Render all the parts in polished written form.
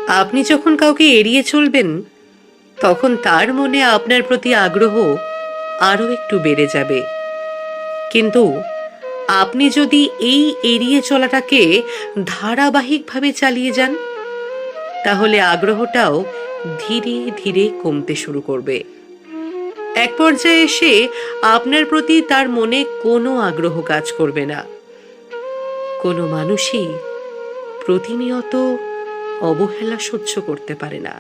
আপনি যখন কাউকে এড়িয়ে চলবেন, তখন তার মনে আপনার প্রতি আগ্রহ আরো একটু বেড়ে যাবে। কিন্তু আপনি যদি এই এড়িয়ে চলাটাকে ধারাবাহিকভাবে চালিয়ে যান, তাহলে আগ্রহটাও ধীরে ধীরে কমতে শুরু করবে। এক পর্যায়ে এসে আপনার প্রতি তার মনে কোনো আগ্রহ কাজ করবে না। কোনো মানুষই প্রতিনিয়ত অবহেলা সহ্য করতে পারে না।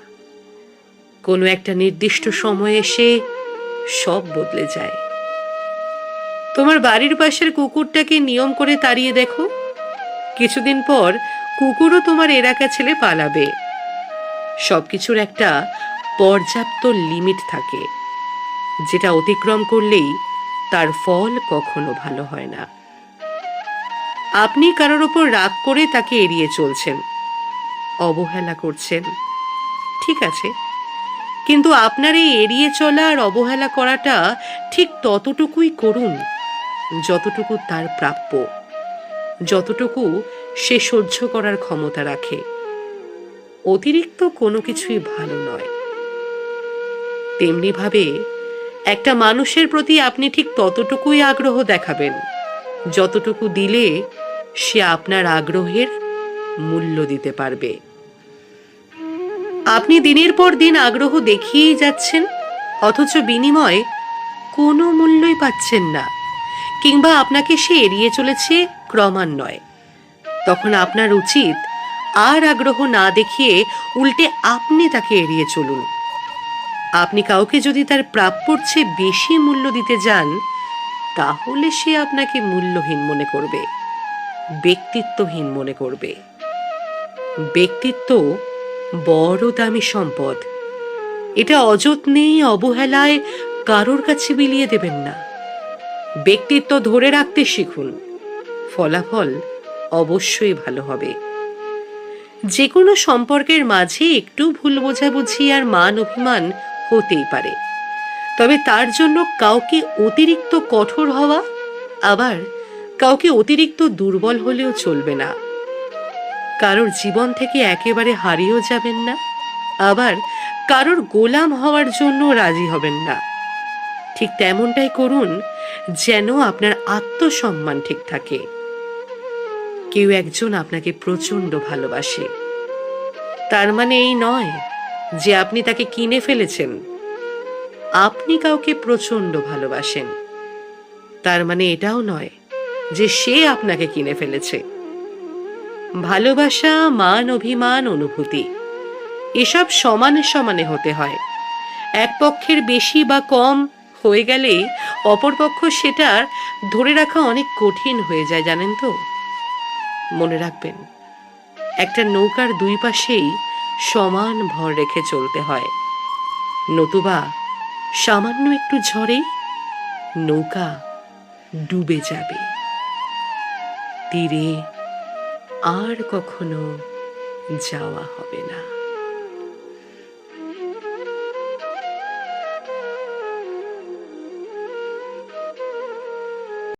কোনো একটা নির্দিষ্ট সময়ে এসে সব বদলে যায়। তোমার বাড়ির পাশের কুকুরটাকে নিয়ম করে তাড়িয়ে দেখো, কিছুদিন পর কুকুরও তোমার এলাকা ছেড়ে পালাবে। সবকিছুর একটা পর্যাপ্ত লিমিট থাকে, যেটা অতিক্রম করলেই তার ফল কখনো ভালো হয় না। আপনি কারোর ওপর রাগ করে তাকে এড়িয়ে চলছেন, অবহেলা করছেন, ঠিক আছে, কিন্তু আপনার এই এড়িয়ে চলা আর অবহেলা করাটা ঠিক ততটুকুই করুন যতটুকু তার প্রাপ্য, যতটুকু সে সহ্য করার ক্ষমতা রাখে। অতিরিক্ত কোনো কিছুই ভালো নয়। তেমনিভাবে একটা মানুষের প্রতি আপনি ঠিক ততটুকুই আগ্রহ দেখাবেন যতটুকু দিলে সে আপনার আগ্রহের মূল্য দিতে পারবে। আপনি দিনের পর দিন আগ্রহ দেখিয়েই যাচ্ছেন, অথচ বিনিময়ে কোনো মূল্যই পাচ্ছেন না, কিংবা আপনাকে সে এড়িয়ে চলেছে ক্রমান্বয়ে। তখন আপনার উচিত আর আগ্রহ না দেখিয়ে উল্টে আপনি তাকে এড়িয়ে চলুন। আপনি কাউকে যদি তার প্রাপ্যর চেয়ে বেশি মূল্য দিতে যান, তাহলে সে আপনাকে মূল্যহীন মনে করবে, ব্যক্তিত্বহীন মনে করবে। ব্যক্তিত্ব বড় দামি সম্পদ। এটা অযত্নেই অবহেলায় কারোর কাছে বিলিয়ে দেবেন না। ব্যক্তিত্ব ধরে রাখতে শিখুন, ফলাফল অবশ্যই ভালো হবে। যে কোনো সম্পর্কের মাঝে একটু ভুল বোঝাবুঝি আর মান অভিমান হতেই পারে, তবে তার জন্য কাউকে অতিরিক্ত কঠোর হওয়া, আবার কাউকে অতিরিক্ত দুর্বল হলেও চলবে না। কারোর জীবন থেকে একেবারে হারিয়েও যাবেন না, আবার কারোর গোলাম হওয়ার জন্য রাজি হবেন না। ঠিক তেমনটাই করুন যেন আপনার আত্মসম্মান ঠিক থাকে। কেউ একজন আপনাকে প্রচন্ড ভালোবাসে, তার মানে এই নয় যে আপনি তাকে কিনে ফেলেছেন। আপনি কাউকে প্রচন্ড ভালোবাসেন, তার মানে এটাও নয় যে সে আপনাকে কিনে ফেলেছে। ভালোবাসা, মান অভিমান, অনুভূতি এসব সমানে সমানে হতে হয়। এক পক্ষের বেশি বা কম হয়ে গেলেই অপরপক্ষ সেটার ধরে রাখা অনেক কঠিন হয়ে যায়, জানেন তো। মনে রাখবেন, একটা নৌকার দুই পাশেই সমান ভর রেখে চলতে হয়, নতুবা সামান্য একটু ঝড়েই নৌকা ডুবে যাবে। তীরে আর কখনো যাওয়া হবে না।